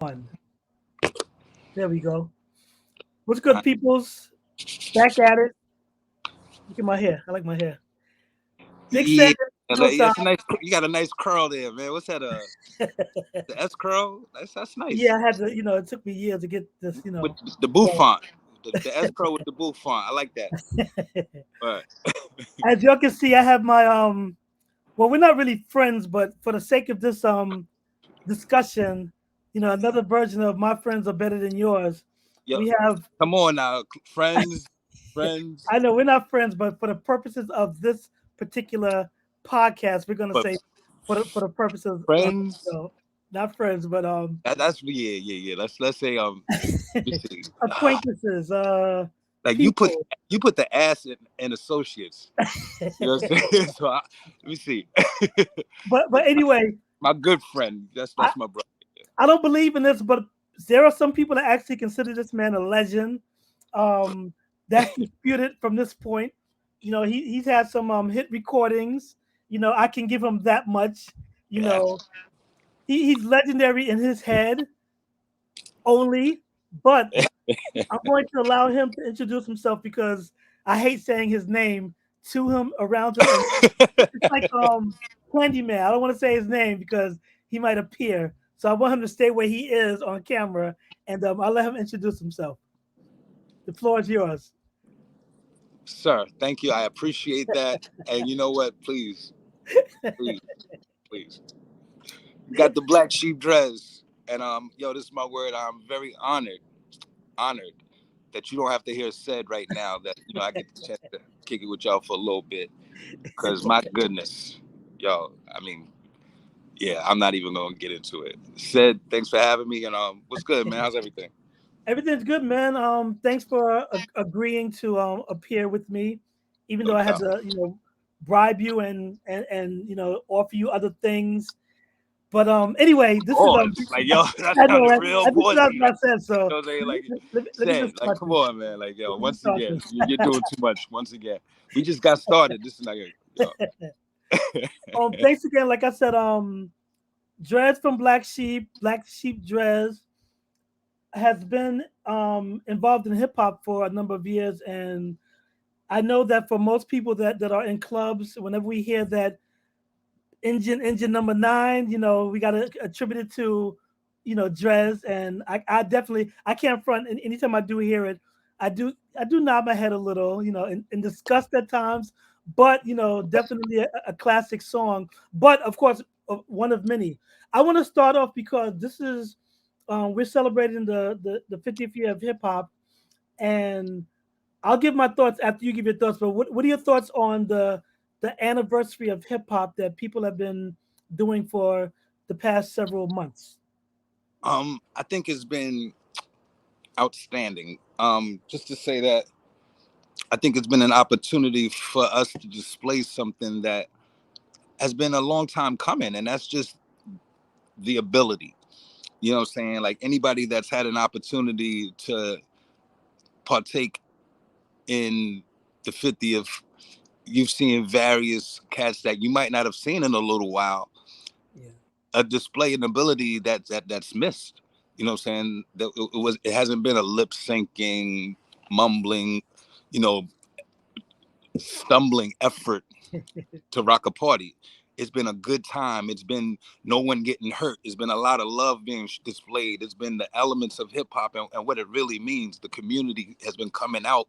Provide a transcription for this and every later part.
One. There we go. What's good, peoples? Back at it. Look at my hair. I like my hair. Big Yeah, Seven, no yeah, sound. it's a nice. You got a nice curl there, man. What's that? The S curl. That's nice. Yeah, I had to, it took me years to get this, With the going. bouffant, the S curl with the bouffant. I like that. But As y'all can see, I have my well, we're not really friends, but for the sake of this discussion, another version of my friends are better than yours. yo, We have come on now, friends, friends. I know we're not friends, but for the purposes of this particular podcast, we're gonna But say for the purposes of friends. not friends, but That's yeah. Let's say let me see. acquaintances, Like people. you put the ass in associates. You know what I'm saying? Let me see. But anyway, My good friend. I, That's my brother. I don't believe in this, but there are some people that actually consider this man a legend. That's disputed from this point. He's had some hit recordings. I can give him that much. You Yeah. know, he's legendary in his head only, but I'm going to allow him to introduce himself because I hate saying his name to him, around him, and it's like Candyman. I don't want to say his name because he might appear. So I want him to stay where he is on camera, and I'll let him introduce himself. The floor is yours. Sir, thank you. I appreciate that. And you know what? Please, please. You got the Black Sheep Dres. And yo, this is my word. I'm very honored that you don't have to hear said right now that I get the chance to kick it with y'all for a little bit. Cause my goodness, yo, I mean, yeah, I'm not even gonna get into it. Said, thanks for having me. And what's good, man? How's everything? Everything's good, man. Thanks for agreeing to appear with me, even No though I had doubt. to, bribe you and offer you other things. But anyway, this is Pause. Like, yo, that I know, sounded right? real I just realized ballsy. what I said. So You know what I'm saying? Like, let me said, just like, start come this. on, man. Like, yo, Let me once start again, this. you're doing too much. Once again, we just got started. This is like, yo. Thanks again. Like I said, Drez from Black Sheep Drez has been involved in hip hop for a number of years, and I know that for most people that are in clubs, whenever we hear that engine number nine, we got to attribute it to Drez, and I definitely I can't front. And anytime I do hear it, I do nod my head a little, in disgust at times, but definitely a classic song. But of course, one of many. I want to start off because this is we're celebrating the 50th year of hip hop, and I'll give my thoughts after you give your thoughts. But what are your thoughts on the anniversary of hip hop that people have been doing for the past several months? I think it's been outstanding. Just to say that I think it's been an opportunity for us to display something that has been a long time coming, and that's just the ability. You know what I'm saying? Like anybody that's had an opportunity to partake in the 50th, you've seen various cats that you might not have seen in a little while, Yeah. a display an ability that's missed. You know what I'm saying? That it hasn't been a lip syncing, mumbling, you know, stumbling effort to rock a party. It's been a good time. It's been no one getting hurt. It's been a lot of love being displayed. It's been the elements of hip hop and what it really means. The community has been coming out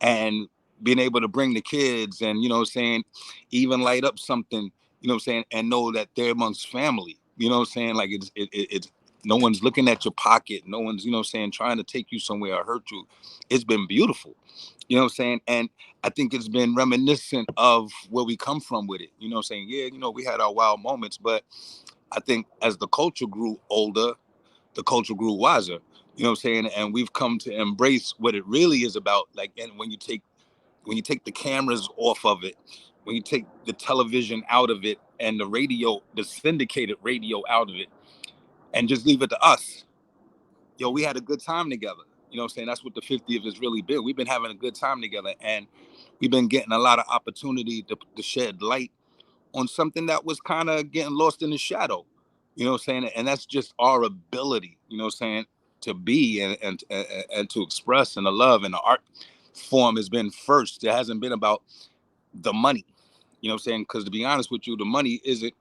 and being able to bring the kids and, you know what I'm saying, even light up something, you know what I'm saying, and know that they're amongst family. You know what I'm saying? Like it's no one's looking at your pocket. No one's, you know what I'm saying, trying to take you somewhere or hurt you. It's been beautiful. You know what I'm saying? And I think it's been reminiscent of where we come from with it. You know what I'm saying? Yeah, we had our wild moments, but I think as the culture grew older, the culture grew wiser. You know what I'm saying? And we've come to embrace what it really is about. Like, and when you take the cameras off of it, when you take the television out of it and the radio, the syndicated radio out of it, and just leave it to us, yo, we had a good time together. You know what I'm saying? That's what the 50th has really been. We've been having a good time together, and we've been getting a lot of opportunity to shed light on something that was kind of getting lost in the shadow. You know what I'm saying? And that's just our ability, you know what I'm saying, to be and to express, and the love and the art form has been first. It hasn't been about the money. You know what I'm saying? Because to be honest with you, the money isn't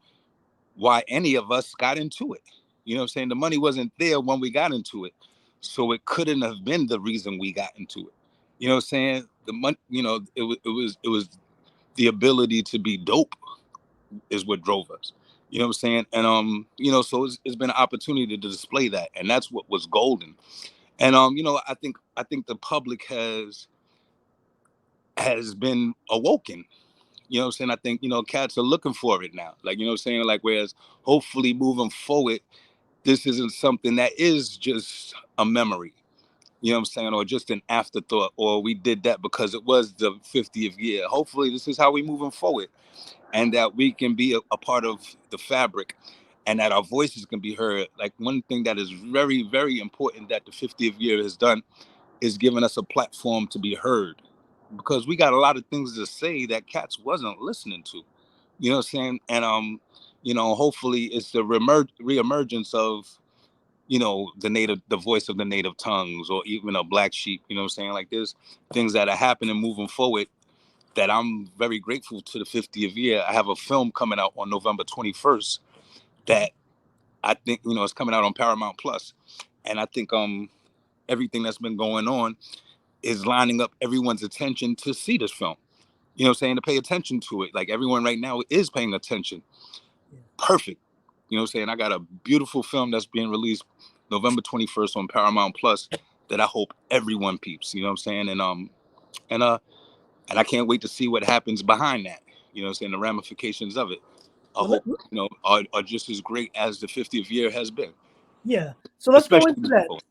why any of us got into it. You know what I'm saying? The money wasn't there when we got into it. So it couldn't have been the reason we got into it. You know what I'm saying? The money, you know, it was the ability to be dope is what drove us. You know what I'm saying? And you know, so it's been an opportunity to display that, and that's what was golden. And you know, I think the public has been awoken. You know what I'm saying? I think, you know, cats are looking for it now. Like, you know what I'm saying? Like, whereas hopefully moving forward, this isn't something that is just a memory. You know what I'm saying? Or just an afterthought, or we did that because it was the 50th year. Hopefully this is how we moving forward, and that we can be a part of the fabric, and that our voices can be heard. Like, one thing that is very, very important that the 50th year has done is giving us a platform to be heard, because we got a lot of things to say that cats wasn't listening to. You know what I'm saying? And you know, hopefully it's the reemergence of, you know, the voice of the native tongues, or even a black sheep. You know what I'm saying? Like, there's things that are happening moving forward that I'm very grateful to the 50th year. I have a film coming out on November 21st that I think, you know, it's coming out on Paramount Plus, and I think everything that's been going on is lining up everyone's attention to see this film. You know what I'm saying? To pay attention to it. Like, everyone right now is paying attention. Yeah. Perfect. You know what I'm saying? I got a beautiful film that's being released November 21st on Paramount Plus that I hope everyone peeps. You know what I'm saying? And and I can't wait to see what happens behind that. You know what I'm saying? The ramifications of it, I Well, hope, you know, are just as great as the 50th year has been, yeah. So let's go especially into moving that. forward.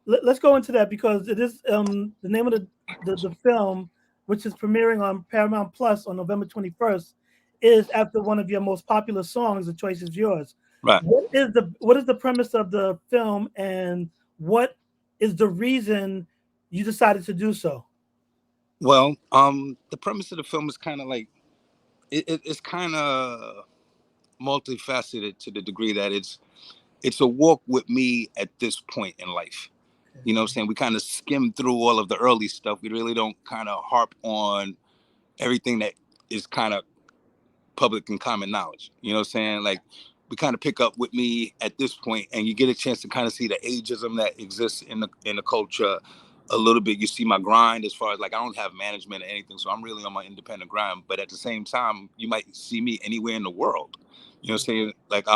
Let's go into that because it is the name of the film, which is premiering on Paramount Plus on November 21st, is after one of your most popular songs. The choice is yours. Right. What is the premise of the film, and what is the reason you decided to do so? Well, the premise of the film is kind of like it's kind of multifaceted to the degree that it's a walk with me at this point in life. Okay. You know what I'm saying? We kind of skim through all of the early stuff. We really don't kind of harp on everything that is kind of public and common knowledge. You know what I'm saying? Like, we kind of pick up with me at this point, and you get a chance to kind of see the ageism that exists in the culture a little bit. You see my grind, as far as, like, I don't have management or anything, so I'm really on my independent grind. But at the same time, you might see me anywhere in the world. You know what I'm saying? Like,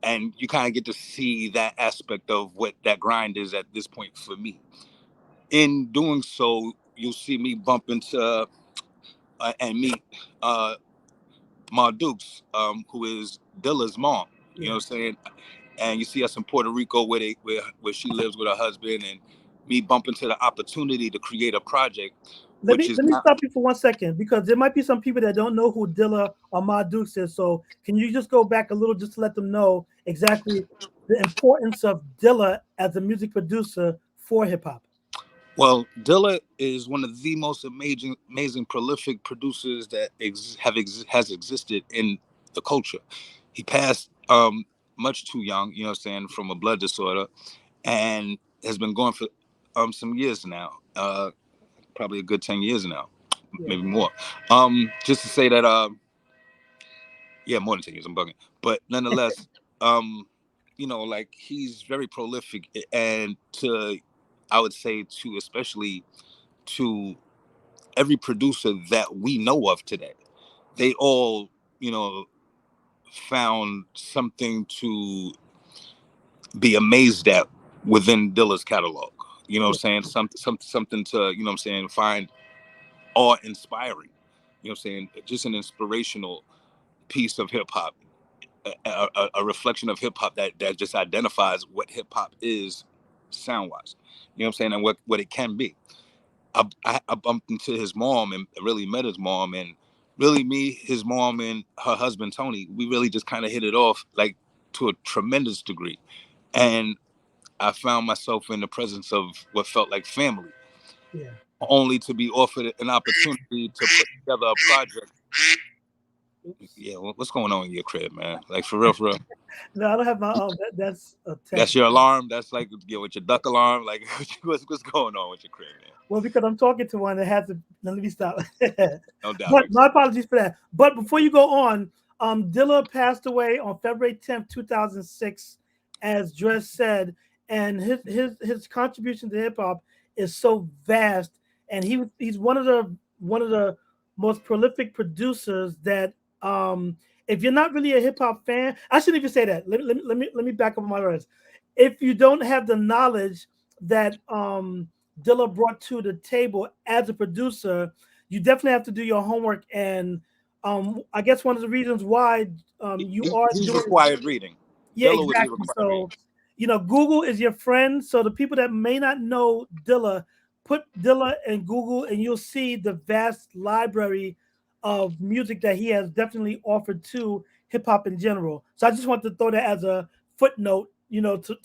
and you kind of get to see that aspect of what that grind is at this point for me. In doing so, you'll see me bump into and meet Ma Dukes, who is Dilla's mom. You know Yeah. what I'm saying? And you see us in Puerto Rico where she lives with her husband, and me bump into the opportunity to create a project, Let which me is let me not, stop you for 1 second because there might be some people that don't know who Dilla or Ma Dukes is. So can you just go back a little just to let them know exactly the importance of Dilla as a music producer for hip hop? well, Dilla is one of the most amazing prolific producers that has existed in the culture. He passed much too young, you know what I'm saying, from a blood disorder, and has been going for some years now. Probably a good 10 years now, Yeah. maybe more. Just to say that yeah, more than 10 years, I'm bugging. But nonetheless, you know, like, he's very prolific, and I would say, to especially to every producer that we know of today, they all, you know, found something to be amazed at within Dilla's catalog. You know what Yeah. I'm saying? Something to, you know what I'm saying, find awe inspiring. You know what I'm saying? Just an inspirational piece of hip hop, a reflection of hip hop that just identifies what hip hop is sound wise. You know what I'm saying? And what it can be. I bumped into his mom and really met his mom, and really, me, his mom, and her husband Tony, we really just kind of hit it off, like, to a tremendous degree. And I found myself in the presence of what felt like family, Yeah. only to be offered an opportunity to put together a project Oops. Yeah, what's going on in your crib, man? Like for real, for real. No, I don't have my that's a That's text. your alarm. That's like with your duck alarm. Like what's going on with your crib, man? Well, because I'm talking to one that has to. Now, let me stop. No doubt. But my apologies for that. But before you go on, Dilla passed away on February 10th, 2006, as Dres said, and his contribution to hip hop is so vast, and he's one of the most prolific producers that if you're not really a hip hop fan, I shouldn't even say that. Let me back up my words. If you don't have the knowledge that Dilla brought to the table as a producer, you definitely have to do your homework. And I guess one of the reasons why you are He's doing, required reading. yeah, Dilla would be exactly. required reading. So, Google is your friend. So the people that may not know Dilla, put Dilla in Google, and you'll see the vast library of music that he has definitely offered to hip hop in general. So I just want to throw that as a footnote,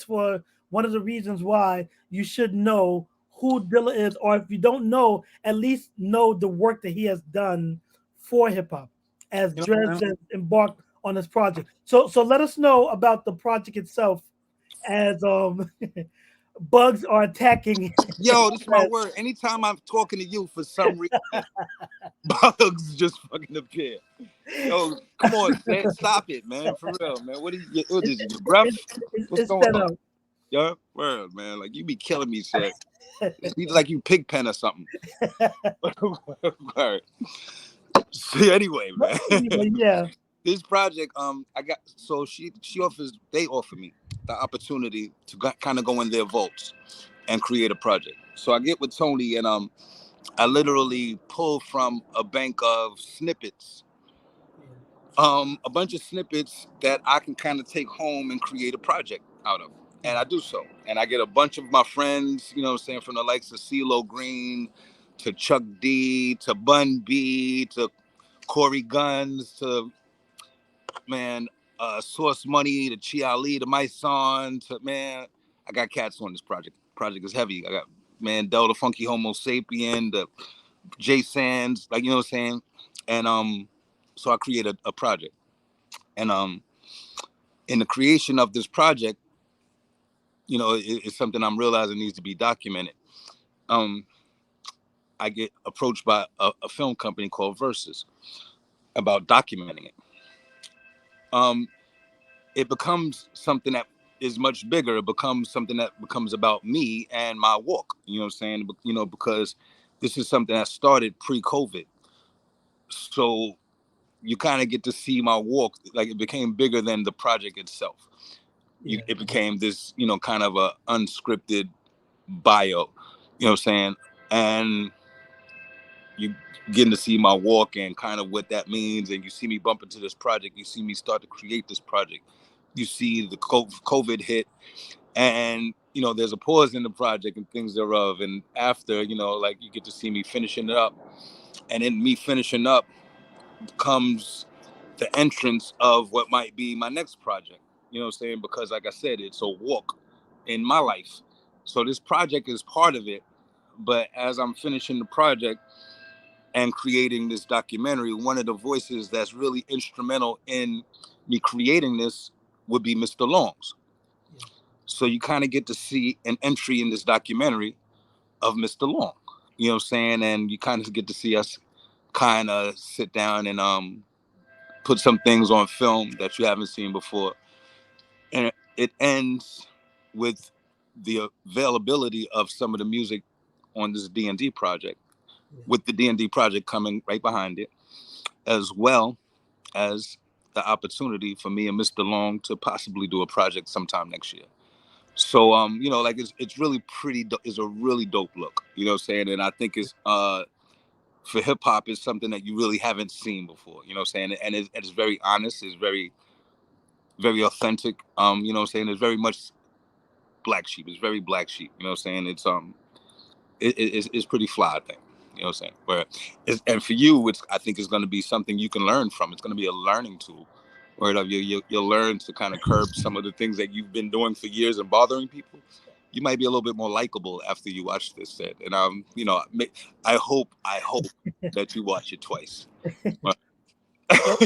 for one of the reasons why you should know who Dilla is, or if you don't know, at least know the work that he has done for hip hop as You Dres know, has embarked on this project. So let us know about the project itself as bugs are attacking. yo, this is my word. Anytime I'm talking to you, for some reason, bugs just fucking appear. Yo, come on, stop it, man. For real, man. What is it? Your breath? What's It's going set on? up. Yo, word, man. Like you be killing me, shit. It's like you pig pen or something. Word. See, anyway, But man. anyway, yeah, This project, I got so they offer me the opportunity to kind of go in their vaults and create a project. So I get with Tony and I literally pull from a bank of snippets, a bunch of snippets that I can kind of take home and create a project out of. And I do so. And I get a bunch of my friends, you know what I'm saying, from the likes of CeeLo Green to Chuck D to Bun B to Corey Guns to, man, Source Money to Chi Ali to My Son to, man, I got cats on this project. Project is heavy. I got, man, Del the Funky Homo Sapien, the Jay Sands, like, you know what I'm saying? And so I created a project. And in the creation of this project, it's something I'm realizing needs to be documented. Um, I get approached by a film company called Versus about documenting it. Um, it becomes something that is much bigger. It becomes something that becomes about me and my walk. You know what I'm saying? Because this is something that started pre-COVID. So you kind of get to see my walk. Like it became bigger than the project itself. yeah, It became this, kind of a unscripted bio. You know what I'm saying? And you getting to see my walk and kind of what that means, and you see me bump into this project. You see me start to create this project. You see the COVID hit, and there's a pause in the project and things thereof. And after, like you get to see me finishing it up, and in me finishing up comes the entrance of what might be my next project. You know what I'm saying? Because like I said, it's a walk in my life. So this project is part of it. But as I'm finishing the project and creating this documentary, one of the voices that's really instrumental in me creating this would be Mr. Lawnge. yeah, So you kind of get to see an entry in this documentary of Mr. Lawnge. You know what I'm saying? And you kind of get to see us kind of sit down and put some things on film that you haven't seen before. And it ends with the availability of some of the music on this DnD project, yeah. with the DnD project coming right behind it, as well as the opportunity for me and Mr. Long to possibly do a project sometime next year. So like it's really it's a really dope look, you know what I'm saying? And I think it's for hip hop is something that you really haven't seen before, you know what I'm saying? And it's very honest, it's very, very authentic. You know what I'm saying? It's very much Black Sheep. It's very Black Sheep, you know what I'm saying? It's pretty fly, I think. You know what I'm saying? And for you, I think it's going to be something you can learn from. It's going to be a learning tool, where you'll learn to kind of curb some of the things that you've been doing for years and bothering people. You might be a little bit more likable after you watch this set. And I hope that you watch it twice. Well,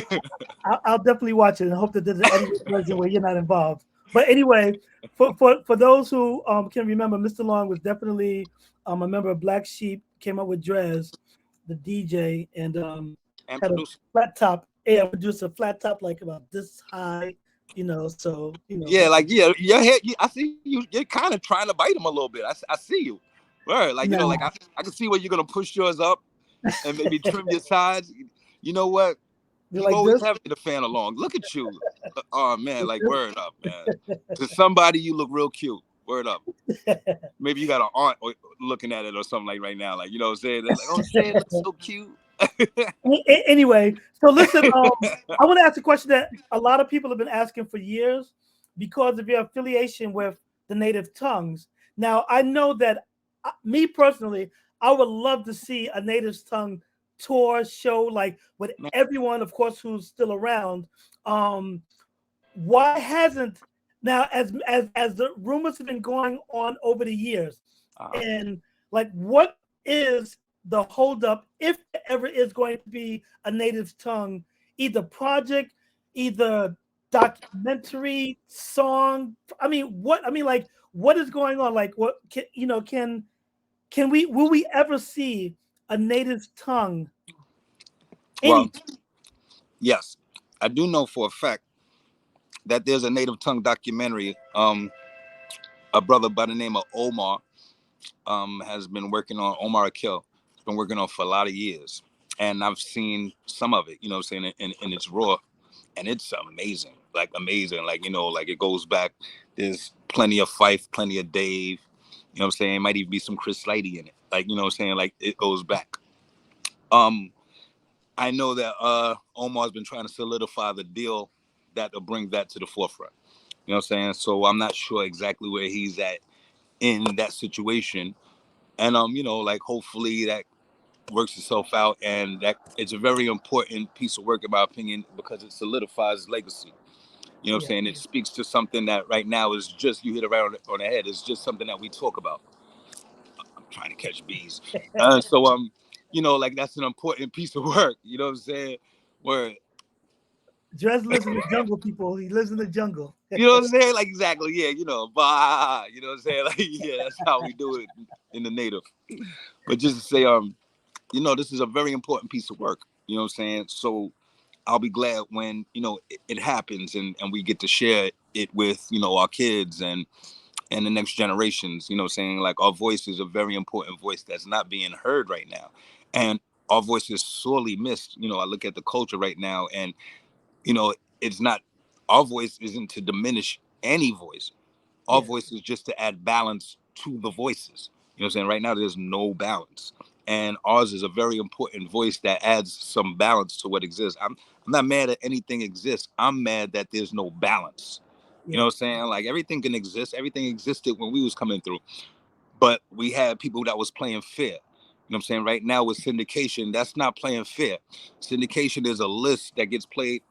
I'll definitely watch it and hope that there's an edited version where you're not involved. But anyway, for those who can remember, Mr. Long was definitely a member of Black Sheep. Came up with Drez, the DJ, and And had a producer. flat top. Yeah, produced a flat top like about this high. So Yeah, like your head. I see you. You're kind of trying to bite him a little bit. I see you. Right, like nah, like I can see where you're gonna push yours up and maybe trim your sides. You know what? you're You like always this. have the fan along. Look at you. Oh man, like word up, man. To somebody, you look real cute. Word up. Maybe you got an aunt looking at it or something like right now. Like, you know what I'm saying? They're like, oh, say it looks so cute. Anyway, so listen, I want to ask a question that a lot of people have been asking for years because of your affiliation with the native tongues. Now, I know that me personally, I would love to see a native tongue tour show, like with everyone, of course, who's still around. Why hasn't now, as the rumors have been going on over the years, and like what is the holdup if there ever is going to be a native tongue either project, either documentary, song? Like what is going on? Like what can we will we ever see a native tongue? Well, Any yes, I do know for a fact that there's a native tongue documentary. A brother by the name of Omar has been working on Omar Akil. Has been working on for a lot of years, and I've seen some of it. You know what I'm saying? In its raw, and it's amazing. Like amazing. Like like it goes back. There's plenty of Fife, plenty of Dave. You know what I'm saying? Might even be some Chris Lighty in it. Like what I'm saying? Like it goes back. Um, I know that Omar's been trying to solidify the deal that will bring that to the forefront. You know what I'm saying? So I'm not sure exactly where he's at in that situation. And like hopefully that works itself out, and that it's a very important piece of work in my opinion because it solidifies legacy. You know what I'm yeah, saying? It speaks to something that right now is just, you hit around on the head. It's just something that we talk about. I'm trying to catch bees. So like that's an important piece of work. You know what I'm saying? Where Dres lives in the jungle, people. He lives in the jungle. you know what I'm saying? Like exactly, yeah. Bah. You know what I'm saying? Like yeah, that's how we do it in the native. But just to say, this is a very important piece of work. You know what I'm saying? So I'll be glad when it happens and we get to share it with our kids and the next generations. You know what I'm saying? Like our voice is a very important voice that's not being heard right now, and our voice is sorely missed. I look at the culture right now, and it's not, our voice isn't to diminish any voice. Our Yeah, voice is just to add balance to the voices. You know what I'm saying? Right now, there's no balance. And ours is a very important voice that adds some balance to what exists. I'm not mad that anything exists. I'm mad that there's no balance. You know yeah, what I'm saying? Like everything can exist. Everything existed when we was coming through. But we had people that was playing fair. You know what I'm saying? Right now with syndication, that's not playing fair. Syndication is a list that gets played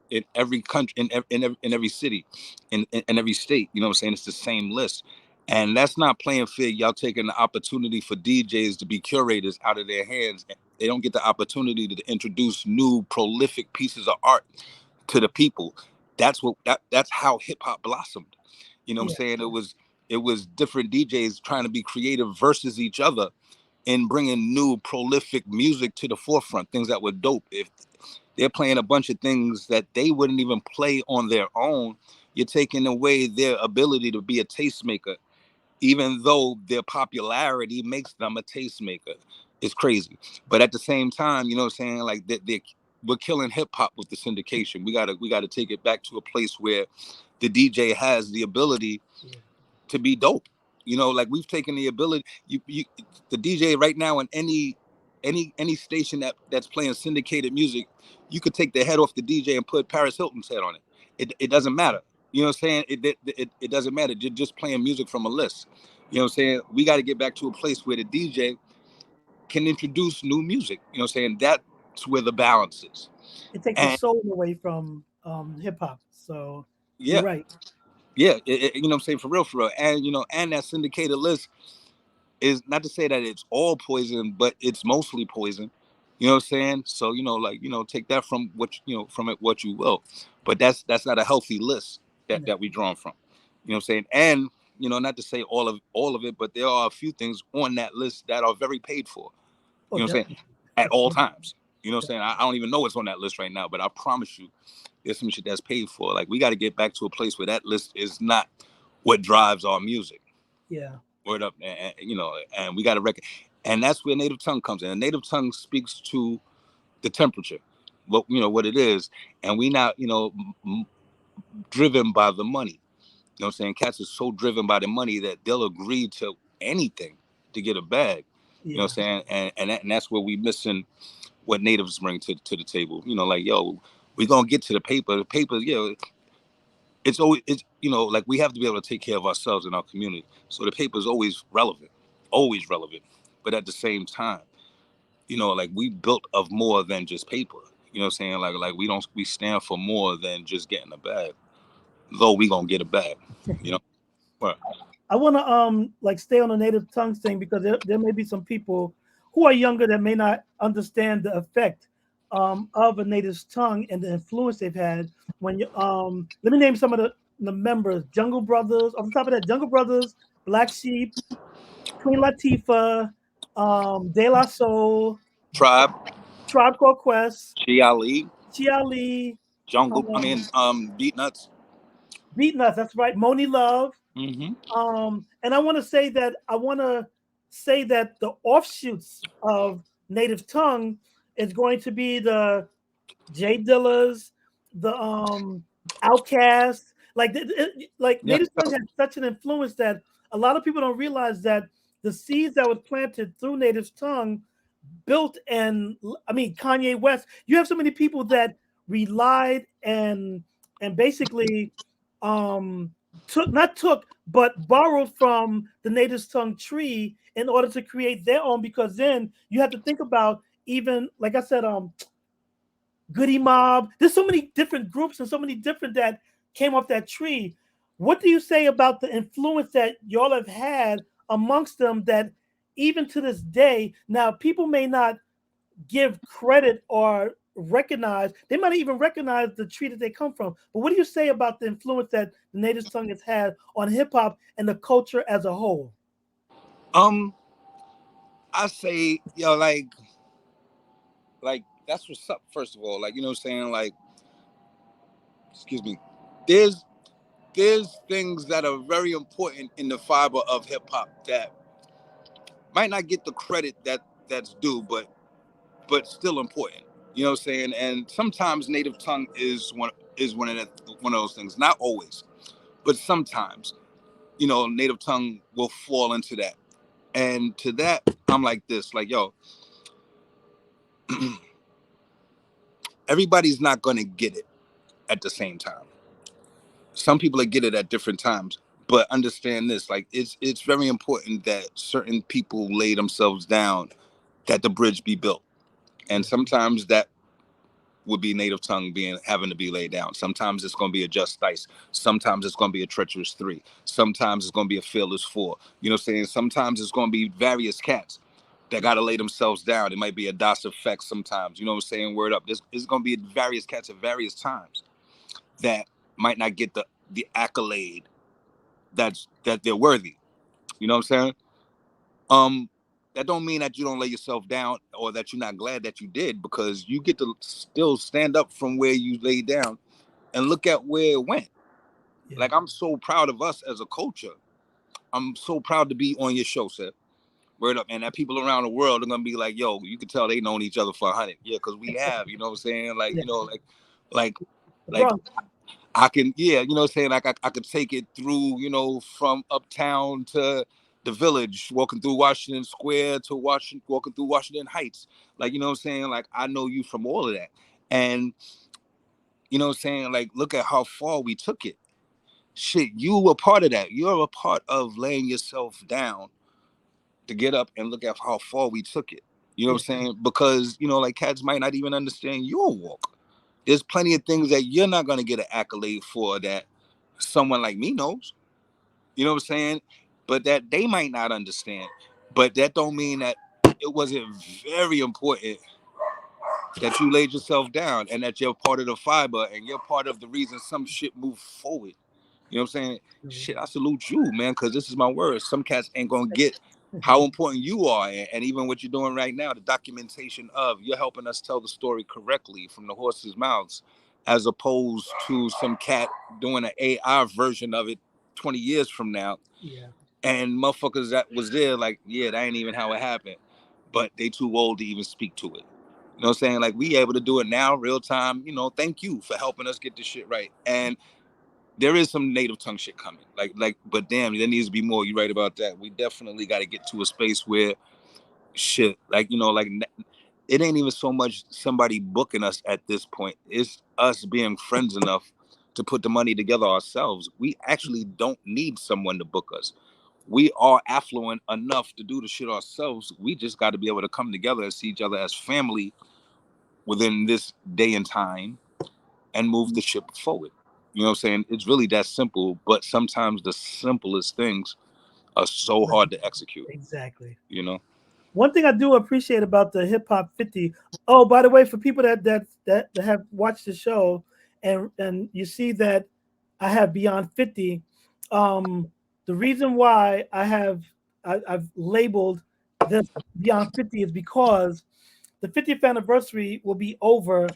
in every country, in every city, in every state. You know what I'm saying? It's the same list. And that's not playing fair. Y'all taking the opportunity for DJs to be curators out of their hands. They don't get the opportunity to introduce new prolific pieces of art to the people. That's how hip hop blossomed. You know what I'm yeah. saying? It was different DJs trying to be creative versus each other and bringing new prolific music to the forefront, things that were dope. If they're playing a bunch of things that they wouldn't even play on their own, you're taking away their ability to be a tastemaker, even though their popularity makes them a tastemaker. It's crazy. But at the same time, you know what I'm saying? Like we're killing hip hop with the syndication. We gotta take it back to a place where the DJ has the ability Yeah. to be dope. Like we've taken the ability. The DJ right now in any station that's playing syndicated music, you could take the head off the DJ and put Paris Hilton's head on it. It doesn't matter. You know what I'm saying? It doesn't matter. You're just playing music from a list. You know what I'm saying? We got to get back to a place where the DJ can introduce new music. You know what I'm saying? That's where the balance is. It takes the And soul away from hip hop. So you're yeah, right. yeah, you know what I'm saying? For real, for real. And and that syndicated list is not to say that it's all poison, but it's mostly poison. You know what I'm saying? So, take that from from it what you will. But that's not a healthy list No. that we drawn from. You know what I'm saying? And, not to say all of it, but there are a few things on that list that are very paid for. Oh, You know what I'm saying? definitely. At all Absolutely. times. You know what I'm saying? I don't even know what's on that list right now, but I promise you there's some shit that's paid for. Like, we got to get back to a place where that list is not what drives our music. Yeah. Word up, and we got to record. And that's where native tongue comes in. A native tongue speaks to the temperature, what it is, and we not driven by the money. You know what I'm saying? Cats is so driven by the money that they'll agree to anything to get a bag. You know Yeah. what I'm saying? And that's where we missing what natives bring to the table. Like, yo, we gonna get to the paper. The paper, it's always like we have to be able to take care of ourselves in our community. So the paper is always relevant, always relevant. But at the same time, like we built of more than just paper. You know what I'm saying? Like we stand for more than just getting a bag. Though we gonna get a bag. You know. Right. I want to like stay on the native tongues thing because there may be some people who are younger that may not understand the effect of a native tongue and the influence they've had. When you let me name some of the members: Jungle Brothers. Off the top of that, Jungle Brothers, Black Sheep, Queen Latifah, De La Soul, Tribe, Tribe Called Quest, Chi Ali, Chia Lee, Jungle. I um, mean, Beat Nuts. Beat Nuts. That's right, Moni Love. Mm-hmm. And I want to say that the offshoots of native tongue is going to be the J Dillas, the Outcasts. Like Yeah. native tongue has such an influence that a lot of people don't realize that the seeds that was planted through native tongue built. And I mean Kanye West. You have so many people that relied and basically um took but borrowed from the native tongue tree in order to create their own, because then you have to think about, even like I said, Goody Mob. There's so many different groups and so many different that came off that tree. What do you say about the influence that y'all have had amongst them, that even to this day, now people may not give credit or recognize, they might even recognize the tree that they come from. But what do you say about the influence that the native tongue has had on hip hop and the culture as a whole? Um, I say, like that's what's up. First of all, like what I'm saying, like, excuse me, there's there's things that are very important in the fiber of hip hop that might not get the credit that's due, but still important. You know what I'm saying? And sometimes native tongue is one of those things. Not always, but sometimes, native tongue will fall into that. And to that, I'm like this, like, yo, everybody's not gonna get it at the same time. Some people get it at different times. But understand this, like it's very important that certain people lay themselves down, that the bridge be built. And Yeah, sometimes that would be native tongue being having to be laid down. Sometimes it's going to be a just dice. Sometimes it's going to be a treacherous three. Sometimes it's going to be a fearless four. You know what I'm saying? Sometimes it's going to be various cats that got to lay themselves down. It might be a DOS effect sometimes. You know what I'm saying? Word up. There's going to be various cats at various times that might not get the accolade that they're worthy. You know what I'm saying? Um, that don't mean that you don't lay yourself down or that you're not glad that you did, because you get to still stand up from where you lay down and look at where it went. yeah, Like, I'm so proud of us as a culture. I'm so proud to be on your show, Seth. Word up, man. That people around the world are gonna be like, yo, you can tell they known each other for 100. Yeah, because we have, you know what I'm saying? Like, yeah. like The like Bronx. I can, yeah, you know what I'm saying? Like I could take it through, from uptown to the village, walking through Washington Square to walking through Washington Heights. Like, you know what I'm saying? Like, I know you from all of that. And you know what I'm saying? Like, look at how far we took it. Shit, you were part of that. You're a part of laying yourself down to get up and look at how far we took it. You know Yeah, what I'm saying? Because, like cats might not even understand your walk. There's plenty of things that you're not gonna get an accolade for that someone like me knows. You know what I'm saying? But that they might not understand. But that don't mean that it wasn't very important that you laid yourself down and that you're part of the fiber and you're part of the reason some shit move forward. You know what I'm saying? Shit, I salute you, man, because this is my word. Some cats ain't gonna get how important you are, and even what you're doing right now, the documentation of you're helping us tell the story correctly from the horse's mouths, as opposed to some cat doing an AI version of it 20 years from now. Yeah. And motherfuckers that was there, like, yeah, that ain't even how it happened. But they too old to even speak to it. You know what I'm saying? Like, we able to do it now, real time. You know, thank you for helping us get this shit right. And there is some native tongue shit coming. But damn, there needs to be more. You're right about that. We definitely got to get to a space where shit, like, you know, like, it ain't even so much somebody booking us at this point. It's us being friends enough to put the money together ourselves. We actually don't need someone to book us. We are affluent enough to do the shit ourselves. We just got to be able to come together and see each other as family within this day and time and move the ship forward. You know what I'm saying? It's really that simple, but sometimes the simplest things are so hard to execute, Exactly. you know? One thing I do appreciate about the Hip Hop 50. Oh, by the way, for people that have watched the show, and you see that I have Beyond 50. The reason why I've labeled this Beyond 50 is because the 50th anniversary will be over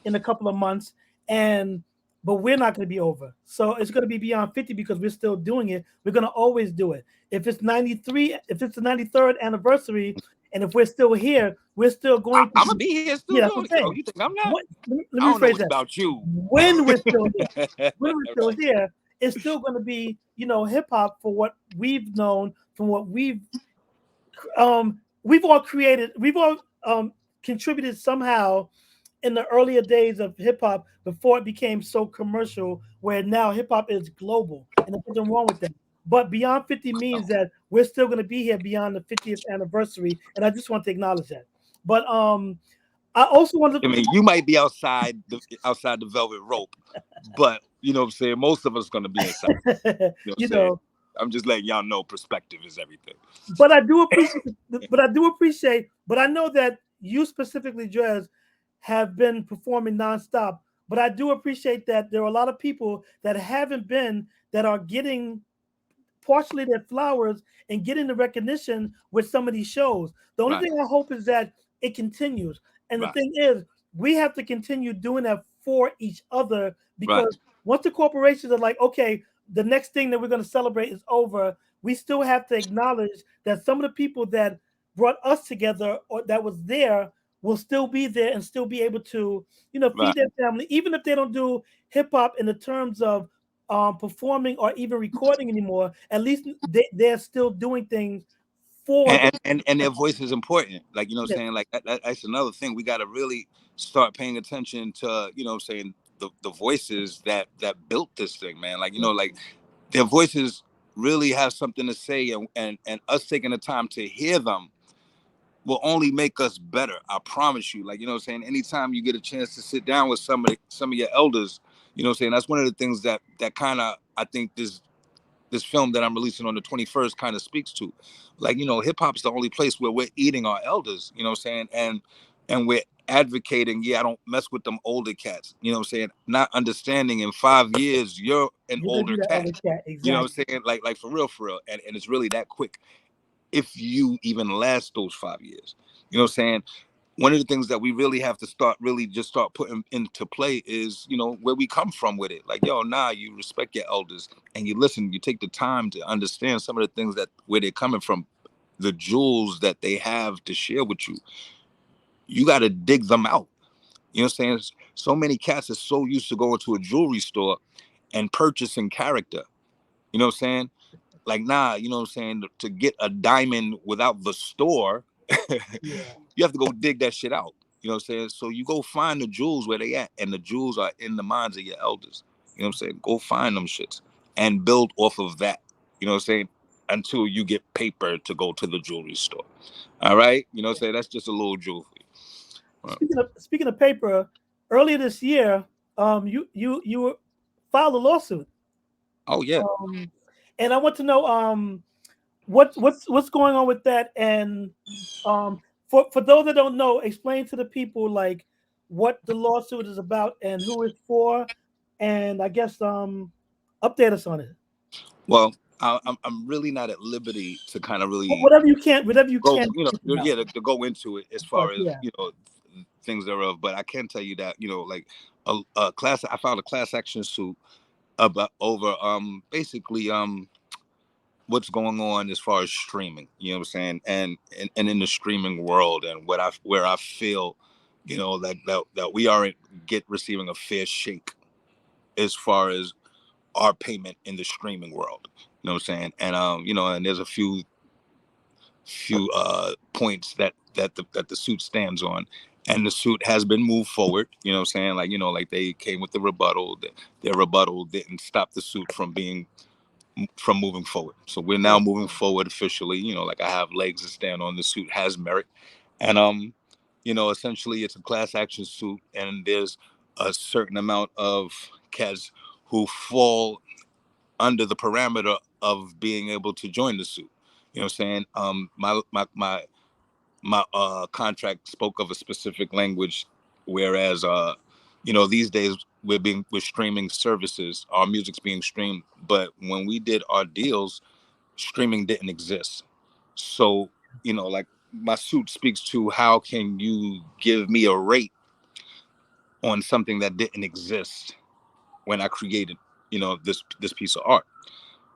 in a couple of months, and but we're not going to be over. So it's going to be Beyond 50 because we're still doing it. We're going to always do it. If it's 93, if it's the 93rd anniversary, and if we're still here, we're still going to I'm gonna be. be here still Yeah, that's doing what it. I'm Oh, saying. you think I'm not? What, let I me don't know rephrase what's that. about you. When we're still here, when we're still Right. here, it's still going to be, hip hop for what we've known, from what we've all created, we've all contributed somehow in the earlier days of hip hop before it became so commercial, where now hip hop is global, and there's nothing wrong with that. But Beyond 50 means that we're still going to be here beyond the 50th anniversary, and I just want to acknowledge that. But I also want I mean, you might be outside the velvet rope, but you know what I'm saying? Most of us gonna be inside. to, You know what I'm you saying? know, I'm just letting y'all know perspective is everything. but I do appreciate, but I know that you specifically, Drez, have been performing nonstop. But I do appreciate that there are a lot of people that haven't been, that are getting partially their flowers and getting the recognition with some of these shows. The only Right, thing I hope is that it continues. And the right, thing is, we have to continue doing that for each other, right, because once the corporations are like, okay, the next thing that we're going to celebrate is over, we still have to acknowledge that some of the people that brought us together, or that was there, will still be there and still be able to, right. feed their family, even if they don't do hip hop in the terms of performing or even recording anymore. At least they're still doing things for the. And their voice is important. Like, you know what I'm Yes, saying? Like that's another thing. We gotta really start paying attention to, you know what I'm saying, the voices that built this thing, man. Like, you know, like their voices really have something to say, and us taking the time to hear them will only make us better. I promise you. Like, you know what I'm saying? Anytime you get a chance to sit down with some of your elders, you know what I'm saying? That's one of the things that kind of, I think, this film that I'm releasing on the 21st kind of speaks to. Like, you know, hip hop's the only place where we're eating our elders, you know what I'm saying? And we're advocating, yeah, I don't mess with them older cats. You know what I'm saying? Not understanding in 5 years you're an you're gonna be older that cat. other cat, You know what exactly. I'm saying? Like for real, for real. And it's really that quick if you even last those 5 years. You know what I'm saying? One of the things that we really have to start putting into play is, you know, where we come from with it. Like, yo, nah, you respect your elders and you listen, you take the time to understand some of the things that where they're coming from, the jewels that they have to share with you. You got to dig them out. You know what I'm saying? So many cats are so used to going to a jewelry store and purchasing character. You know what I'm saying? Like, nah, you know what I'm saying? To get a diamond without the store, Yeah, you have to go dig that shit out. You know what I'm saying? So you go find the jewels where they at, and the jewels are in the minds of your elders. You know what I'm saying? Go find them shits and build off of that. You know what I'm saying? Until you get paper to go to the jewelry store. All right? You know what I'm saying? That's just a little jewel for you. All right. speaking of paper, earlier this year, you filed a lawsuit. Oh yeah. um and I want to know, what's going on with that. And for those that don't know, explain to the people, like, what the lawsuit is about and who it's for, and I guess update us on it. Well, I'm really not at liberty to kind of really Whatever you go, can speak about. yeah, to go into it as Of course, far as, yeah. things thereof. But I can tell you that, like a class, I filed a class action suit about over basically what's going on as far as streaming, you know what I'm saying, and in the streaming world, and where I feel, that we aren't receiving a fair shake as far as our payment in the streaming world. You know what I'm saying? And and there's a few points that the suit stands on. And the suit has been moved forward. You know what I'm saying? Like, like they came with the rebuttal. Their rebuttal didn't stop the suit from moving forward. So we're now Right. moving forward officially. Like I have legs to stand on. The suit has merit. And essentially it's a class action suit, and there's a certain amount of cats who fall under the parameter of being able to join the suit. You know what I'm saying? My contract spoke of a specific language, whereas these days we're streaming services. Our music's being streamed, but when we did our deals, streaming didn't exist. So like my suit speaks to how can you give me a rate on something that didn't exist when I created this piece of art.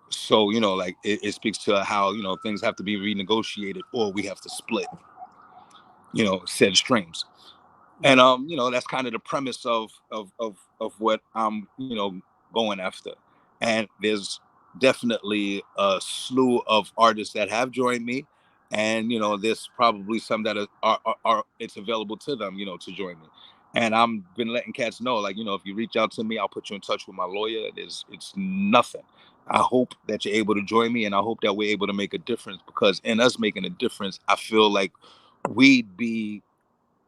So like it speaks to how things have to be renegotiated, or we have to split said streams. And Right. that's kind of the premise of what I'm going after. And there's definitely a slew of artists that have joined me, and there's probably some that are it's available to them to join me. And I'm been letting cats know, like, if you reach out to me, I'll put you in touch with my lawyer. It's nothing. I hope that you're able to join me, and I hope that we're able to make a difference, because in us making a difference, I feel like we'd be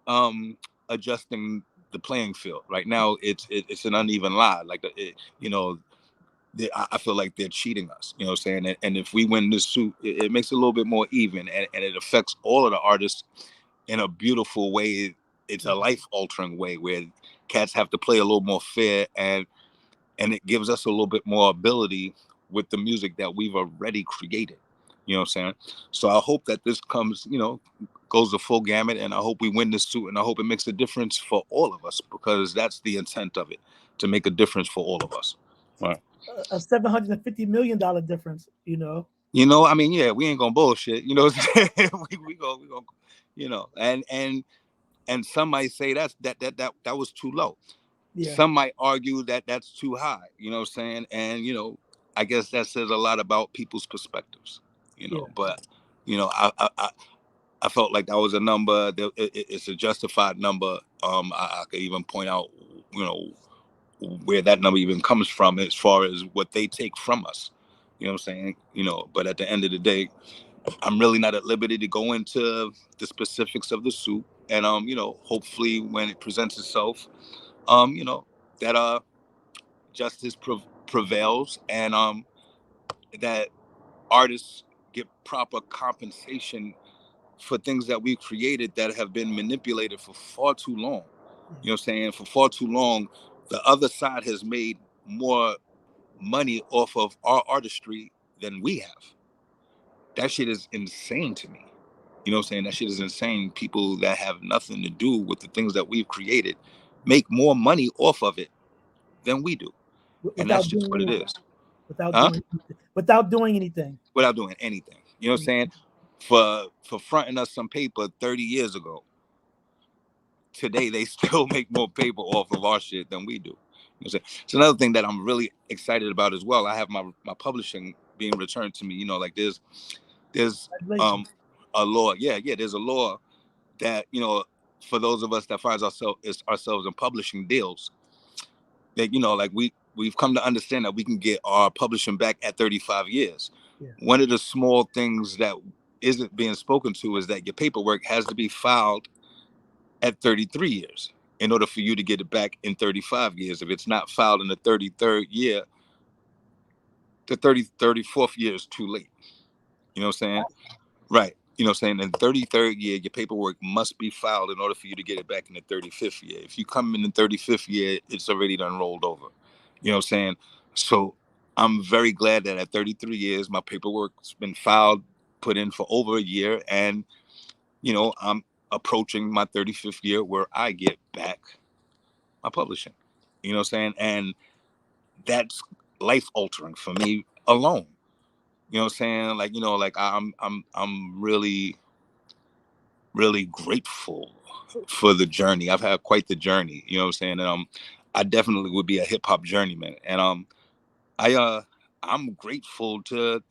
um adjusting the playing field. Right now it's an uneven lie. Like I feel like they're cheating us, you know what I'm saying? And if we win this suit, it makes it a little bit more even, and it affects all of the artists in a beautiful way. It's a Mhm. life altering way where cats have to play a little more fair, and it gives us a little bit more ability with the music that we've already created. You know what I'm saying? So I hope that this comes, goes the full gamut, and I hope we win this suit, and I hope it makes a difference for all of us, because that's the intent of it, to make a difference for all of us. Right. A $750 million difference. I mean, yeah, we ain't gonna bullshit. You know what I'm saying? we go, and some might say that was too low. Yeah. Some might argue that that's too high. You know what I'm saying? And I guess that says a lot about people's perspectives. Yeah. But I felt like that was a number that it's a justified number. I could even point out, you know, where that number even comes from as far as what they take from us. You know what I'm saying? But at the end of the day, I'm really not at liberty to go into the specifics of the suit. And hopefully when it presents itself, that justice prevails, and that artists get proper compensation for things that we've created that have been manipulated for far too long. Yeah. You know what I'm saying? For far too long, the other side has made more money off of our artistry than we have. That shit is insane to me. You know what I'm saying? That shit is insane. People that have nothing to do with the things that we've created make more money off of it than we do. And that's Without just doing what it anything. is. Without Huh? doing without doing anything. Without doing anything. You know what I'm saying? For fronting us some paper 30 years ago, today they still make more paper off of our shit than we do. You know what I'm saying? It's another thing that I'm really excited about as well. I have my publishing being returned to me. Like there's Congratulations. a law. Yeah, yeah, there's a law that, for those of us that finds ourselves in publishing deals, that like we've come to understand that we can get our publishing back at 35 years. Yeah. One of the small things that isn't being spoken to is that your paperwork has to be filed at 33 years in order for you to get it back in 35 years. If it's not filed in the 33rd year, the 34th year is too late. You know what I'm saying? Right. You know what I'm saying? In the 33rd year, your paperwork must be filed in order for you to get it back in the 35th year. If you come in the 35th year, it's already done rolled over. You know what I'm saying? So I'm very glad that at 33 years, my paperwork's been filed, put in for over a year. And, you know, I'm approaching my 35th year where I get back my publishing. You know what I'm saying? And that's life altering for me alone. You know what I'm saying? Like, you know, like I'm really grateful for the journey. I've had quite the journey, you know what I'm saying? And I definitely would be a hip hop journeyman. And I'm grateful to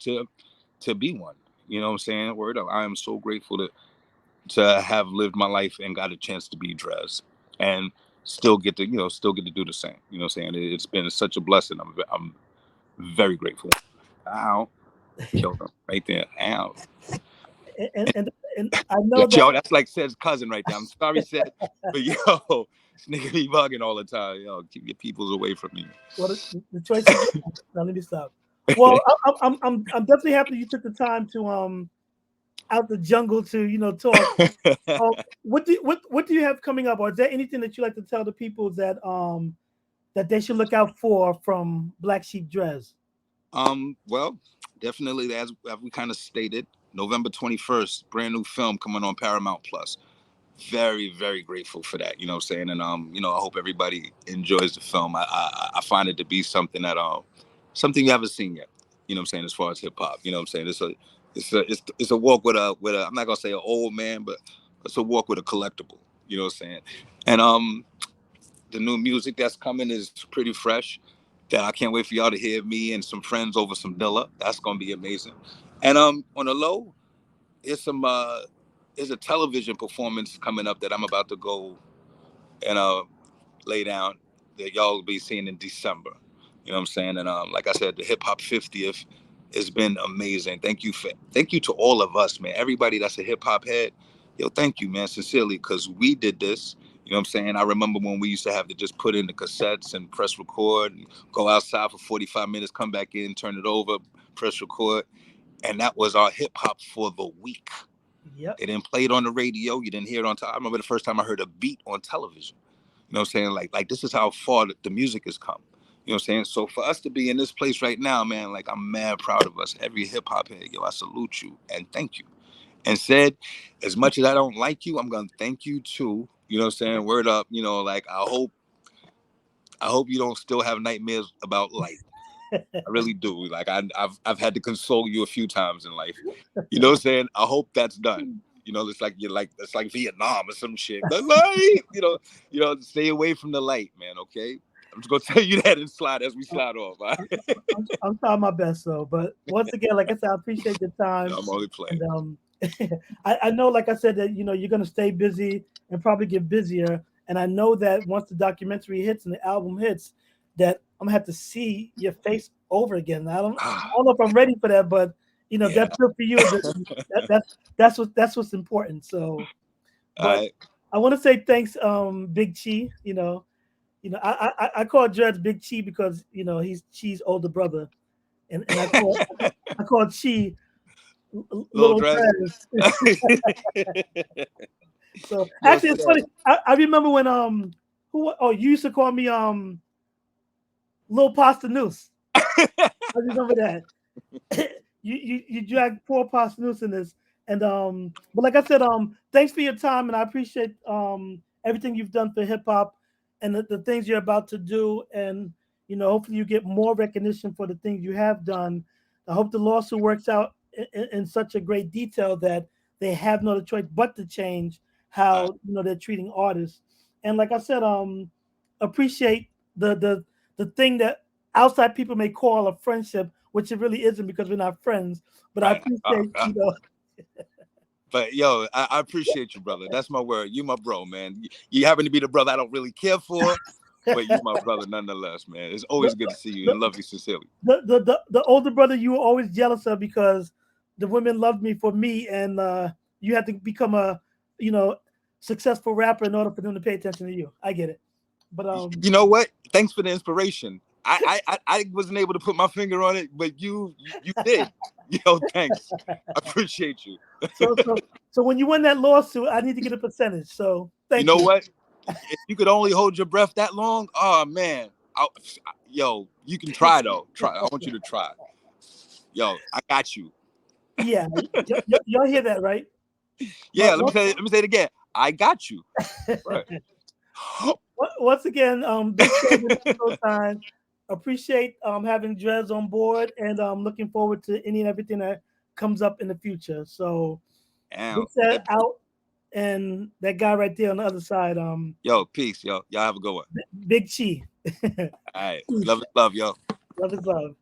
be one. You know what I'm saying? Word up. I am so grateful to have lived my life and got a chance to be Drez and still get to, still get to do the same. You know what I'm saying? It's been such a blessing. I'm very grateful. Ow. Killed him right there. Ow. And I know that. Yo, that's like Sed's cousin right there. I'm sorry, Sed, but yo, this nigga be bugging all the time. Yo, keep your peoples away from me. Well, the choice is yours. Now let me stop. Well, I'm definitely happy you took the time to out the jungle to talk. What do you have coming up, or is there anything that you like to tell the people that they should look out for from Black Sheep Dres? Well, definitely as we kind of stated, November 21st, brand new film coming on Paramount Plus. Very, very grateful for that. You know what I'm saying? And I hope everybody enjoys the film. I find it to be something that something you haven't seen yet. You know what I'm saying? As far as hip hop, you know what I'm saying? It's a walk with a I'm not gonna say an old man, but it's a walk with a collectible. You know what I'm saying? And the new music that's coming is pretty fresh. That I can't wait for y'all to hear me and some friends over some Dilla. That's gonna be amazing. And on the low, it's some there's a television performance coming up that I'm about to go and lay down that y'all will be seeing in December. You know what I'm saying? And like I said, the hip hop 50th has been amazing. Thank you to all of us, man. Everybody that's a hip hop head, yo, thank you, man, sincerely, because we did this. You know what I'm saying? I remember when we used to have to just put in the cassettes and press record and go outside for 45 minutes, come back in, turn it over, press record. And that was our hip hop for the week. Yep. They didn't play it on the radio. You didn't hear it on time. I remember the first time I heard a beat on television. You know what I'm saying? Like this is how far the music has come. You know what I'm saying? So for us to be in this place right now, man, like I'm mad proud of us. Every hip hop head, yo, I salute you and thank you. And Said, as much as I don't like you, I'm gonna thank you too. You know what I'm saying? Word up. You know, like I hope you don't still have nightmares about light. I really do. Like I've had to console you a few times in life. You know what I'm saying? I hope that's done. You know, it's like Vietnam or some shit. The light, stay away from the light, man. Okay, I'm just gonna tell you that and slide as we slide off. Right? I'm trying my best, so. But once again, like I said, I appreciate the time, I'm only playing. and I know, like I said, that you're gonna stay busy and probably get busier. And I know that once the documentary hits and the album hits, that I'm gonna have to see your face over again. I don't know if I'm ready for that, but if Yeah. that's good for you, that's what's important. So, but Right. I want to say thanks, Big Chi. I call Dres Big Chi because he's Chi's older brother, and I call Chi Little Little dress. Dres. So Yo, actually, it's Seth. funny. I remember when you used to call me Lil Pasta Noose. I remember that. You dragged poor Pasta Noose in this, and but like I said, thanks for your time, and I appreciate everything you've done for hip hop and the things you're about to do, and hopefully you get more recognition for the things you have done. I hope the lawsuit works out in such a great detail that they have no other choice but to change how they're treating artists. And like I said, appreciate the thing that outside people may call a friendship, which it really isn't because we're not friends. But I Right. appreciate But yo, I appreciate you, brother. That's my word. You my bro, man. You happen to be the brother I don't really care for, but you my brother nonetheless, man. It's always good to see you and the, love you sincerely. the older brother you were always jealous of because the women loved me for me, and you had to become a you know successful rapper in order for them to pay attention to you. I get it, but You know what? Thanks for the inspiration. I wasn't able to put my finger on it, but you did. Yo, thanks. I appreciate you. So when you win that lawsuit, I need to get a percentage. So thank you. You know what? If you could only hold your breath that long, oh man. Yo, you can try though. Try. I want you to try. Yo, I got you. Yeah, y'all hear that, right? Yeah, let me say it again. I got you. Right. Once again, big time. Appreciate having Drez on board, and looking forward to any and everything that comes up in the future. So, Big Ced out, and that guy right there on the other side. Yo, peace, yo. Y'all have a good one. Big Chi. All right, love is love, yo. Love is love.